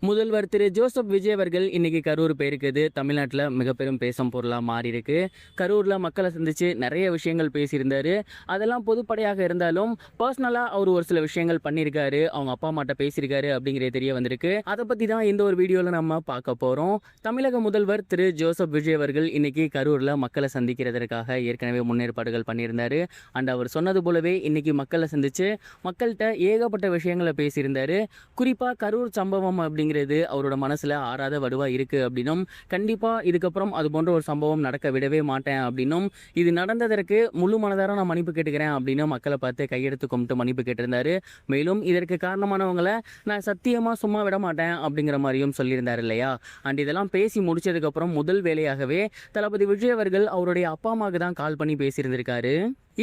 முதல்வர் திரு ஜோசப் விஜய் அவர்கள் இன்னைக்கு கரூர் போயிருக்குது. தமிழ்நாட்டில் மிக பெரும் பேசும் பொருளாக மாறி இருக்கு. கரூரில் மக்களை சந்திச்சு நிறைய விஷயங்கள் பேசியிருந்தாரு. அதெல்லாம் பொதுப்படையாக இருந்தாலும் பர்சனலாக அவர் ஒரு சில விஷயங்கள் பண்ணியிருக்காரு. அவங்க அப்பா அம்மாட்ட பேசியிருக்காரு அப்படிங்கிறது தெரிய வந்திருக்கு. அதை பற்றி தான் இந்த ஒரு வீடியோவில் நம்ம பார்க்க போகிறோம். தமிழக முதல்வர் திரு ஜோசப் விஜய் அவர்கள் இன்னைக்கு கரூரில் மக்களை சந்திக்கிறதற்காக ஏற்கனவே முன்னேற்பாடுகள் பண்ணியிருந்தாரு. அண்ட் அவர் சொன்னது போலவே இன்னைக்கு மக்களை சந்திச்சு மக்கள்கிட்ட ஏகப்பட்ட விஷயங்களை பேசியிருந்தாரு. குறிப்பாக கரூர் சம்பவம் அப்படிங்கிறது அவரோட மனசுல ஆறாத வடுவா இருக்கு அப்படின்னும், கண்டிப்பா இதுக்கப்புறம் அது போன்ற ஒரு சம்பவம் நடக்க விடவே மாட்டேன் அப்படின்னும், இது நடந்ததற்கு முழு மனதார நான் மன்னிப்பு கேட்டுக்கிறேன் அப்படின்னு மக்களை பார்த்து கையெடுத்து கும்பிட்டு மன்னிப்பு கேட்டிருந்தாரு. மேலும் இதற்கு காரணமானவங்களை நான் சத்தியமா சும்மா விட மாட்டேன் அப்படிங்கிற மாதிரியும் சொல்லியிருந்தாரு இல்லையா. அண்ட் இதெல்லாம் பேசி முடிச்சதுக்கு அப்புறம் முதல் வேலையாகவே தளபதி விஜய் அவர்கள் அவருடைய அப்பா அம்மாவுக்கு தான் கால் பண்ணி பேசியிருந்திருக்காரு.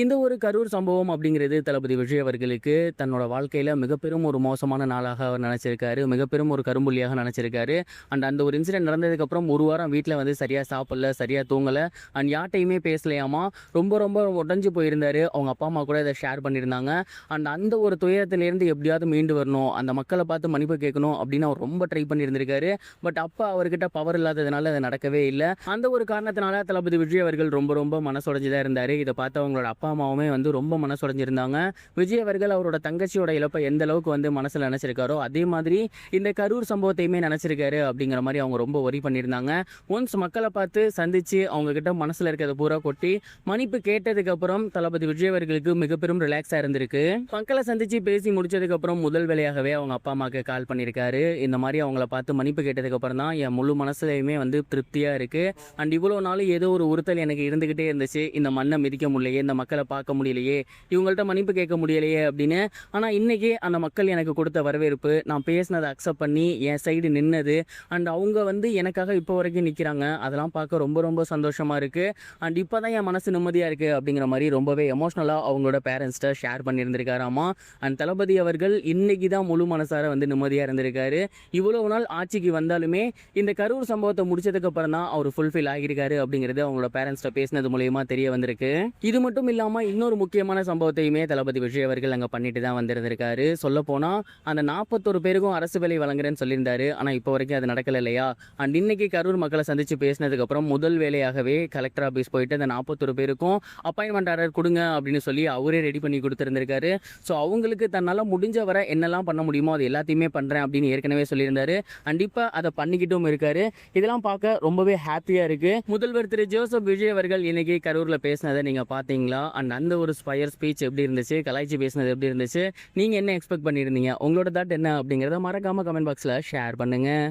இந்த ஒரு கரூர் சம்பவம் அப்படிங்கிறது தளபதி விஜய் அவர்களுக்கு தன்னோட வாழ்க்கையில் மிகப்பெரும் ஒரு மோசமான நாளாக அவர் நினச்சிருக்காரு. மிகப்பெரும் ஒரு கரும்புள்ளியாக நினச்சிருக்காரு. அண்ட் அந்த ஒரு இன்சிடென்ட் நடந்ததுக்கப்புறம் ஒரு வாரம் வீட்டில் வந்து சரியாக சாப்பிடல, சரியாக தூங்கலை, அண்ட் யார்ட்டையுமே பேசலையாமா. ரொம்ப ரொம்ப உடஞ்சி போயிருந்தார். அவங்க அப்பா அம்மா கூட இதை ஷேர் பண்ணியிருந்தாங்க. அண்ட் அந்த ஒரு துயரத்திலேருந்து எப்படியாவது மீண்டு வரணும், அந்த மக்களை பார்த்து மன்னிப்பு கேட்கணும் அப்படின்னு அவர் ரொம்ப ட்ரை பண்ணியிருந்திருக்காரு. பட் அப்போ அவர்கிட்ட பவர் இல்லாததுனால அது நடக்கவே இல்லை. அந்த ஒரு காரணத்தினால தளபதி விஜய் அவர்கள் ரொம்ப ரொம்ப மனசுடைஞ்சுதான் இருந்தார். இதை பார்த்து அவங்களோட அப்பா அம்மாவுமே வந்து ரொம்ப மனசுடைஞ்சிருந்தாங்க. விஜய் அவர்கள் அவரோட தங்கச்சியோட இழப்பை எந்த அளவுக்கு வந்து மனசில் நினச்சிருக்காரோ அதே மாதிரி இந்த கரூர் சம்பவத்தையுமே நினச்சிருக்காரு அப்படிங்கிற மாதிரி அவங்க ரொம்ப ஒரி பண்ணியிருந்தாங்க. ஒன்ஸ் மக்களை பார்த்து சந்திச்சு அவங்க கிட்ட மனசில் இருக்கிறத பூரா கொட்டி மன்னிப்பு கேட்டதுக்கப்புறம் தளபதி விஜய் அவர்களுக்கு மிகப்பெரும் ரிலாக்ஸாக இருந்திருக்கு. மக்களை சந்திச்சு பேசி முடிச்சதுக்கப்புறம் முதல் வேலையாகவே அவங்க அப்பா அம்மாவுக்கு கால் பண்ணியிருக்காரு. இந்த மாதிரி அவங்கள பார்த்து மன்னிப்பு கேட்டதுக்கப்புறம் தான் என் முழு மனசுலையுமே வந்து திருப்தியாக இருக்குது. அண்ட் இவ்வளோ நாள் ஏதோ ஒரு உறுத்தல் எனக்கு இருந்துக்கிட்டே இருந்துச்சு. இந்த மண்ணை மிதிக்க முடியலையே, இந்த மக்களை பார்க்க முடியலையே, இவங்கள்ட்ட மன்னிப்பு கேட்க முடியலையே அப்படின்னு. ஆனால் இன்றைக்கி அந்த மக்கள் எனக்கு கொடுத்த வரவேற்பு, நான் பேசினதை அக்செப்ட் பண்ணி என் சைடு நின்னது, அண்ட் அவங்க வந்து எனக்காக இப்போ வரைக்கும் நிற்கிறாங்க, அதெல்லாம் பார்க்க ரொம்ப ரொம்ப சந்தோஷமாக இருக்குது. அண்ட் இப்போ தான் என் மனசு நிம்மதியாக இருக்குது அப்படிங்கிற மாதிரி ரொம்பவே எமோஷ்னலாக அவங்களோட பேரண்ட்ஸ்கிட்ட ஷேர் பண்ணியிருந்திருக்காராமா. அண்ட் தளபதி அவர்கள் இன்றைக்கி தான் முழு மனசார வந்து நிம்மதியாக இருந்திருக்காரு. இவ்வளோ நாள் ஆட்சிக்கு வந்தாலுமே இந்த கரூர் சம்பவத்தை முடிச்சதுக்கப்புறம் தான் அவர் ஃபுல்ஃபில் ஆகியிருக்காரு அப்படிங்கிறது அவங்களோட பேரண்ட்ஸ்கிட்ட பேசினது மூலயமா தெரிய வந்திருக்கு. இது மட்டும் இல்லாமல் இன்னொரு முக்கியமான சம்பவத்தையுமே தளபதி விஜய் அவர்கள் அங்கே பண்ணிட்டு தான் வந்திருந்திருக்காரு. சொல்ல போனால் அந்த 41 பேருக்கும் அரசு வேலை வழங்குறேன்னு சொல்லியிருந்தாரு. ஆனால் இப்போ வரைக்கும் அது நடக்கல இல்லையா. அண்ட் இன்னைக்கு கரூர் மக்களை சந்திச்சு பேசினதுக்கப்புறம் முதல் வேலையாகவே கலெக்டர் ஆஃபீஸ் போயிட்டு அந்த 41 பேருக்கும் அப்பாயின்மெண்ட் ஆர்டர் கொடுங்க அப்படின்னு சொல்லி அவரே ரெடி பண்ணி கொடுத்துருந்துருக்காரு. ஸோ அவங்களுக்கு தன்னால் முடிஞ்ச வர என்னெல்லாம் பண்ண முடியுமோ அது எல்லாத்தையுமே பண்ணுறேன் அப்படின்னு ஏற்கனவே சொல்லியிருந்தாரு. அண்ட் இப்போ அதை பண்ணிக்கிட்டும் இருக்காரு. இதெல்லாம் பார்க்க ரொம்பவே ஹாப்பியாக இருக்குது. முதல்வர் திரு ஜோசப் விஜய் அவர்கள் இன்னைக்கு கரூரில் பேசினதை நீங்கள் பார்த்தீங்களா? அண்ட் அந்த ஒரு ஸ்பயர் ஸ்பீச் எப்படி இருந்துச்சு, கலாய்ச்சி பேசினது எப்படி இருந்துச்சு, நீங்கள் என்ன எக்ஸ்பெக்ட் பண்ணியிருந்தீங்க, உங்களோட தாட் என்ன அப்படிங்கிறத மறக்காமல் கமெண்ட் பாக்ஸில் ஷேர் பண்ணுங்கள்.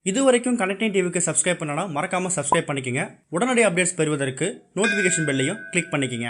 இது வரைக்கும் கனெக்டிங் டிவிக்கு சப்ஸ்கிரைப் பண்ணனா மறக்காமல் சப்ஸ்கிரைப் பண்ணிக்கங்க. உடனடி அப்டேட்ஸ் பெறுவதற்கு நோட்டிஃபிகேஷன் பெல்லையும் கிளிக் பண்ணிக்கங்க.